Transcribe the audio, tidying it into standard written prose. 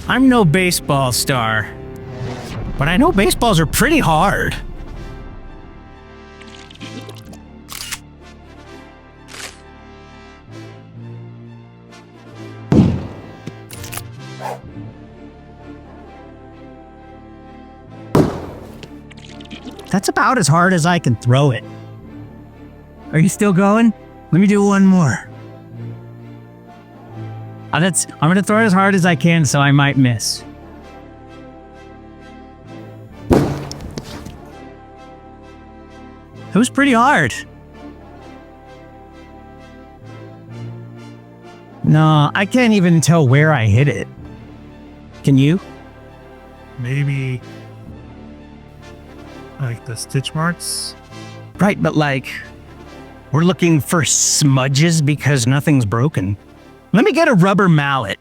I'm no baseball star, but I know baseballs are pretty hard. That's about as hard as I can throw it. Are you still going? Let me do one more. I'm gonna throw it as hard as I can so I might miss. It was pretty hard. No, I can't even tell where I hit it. Can you? Maybe like the stitch marks. Right, but like, we're looking for smudges because nothing's broken. Let me get a rubber mallet.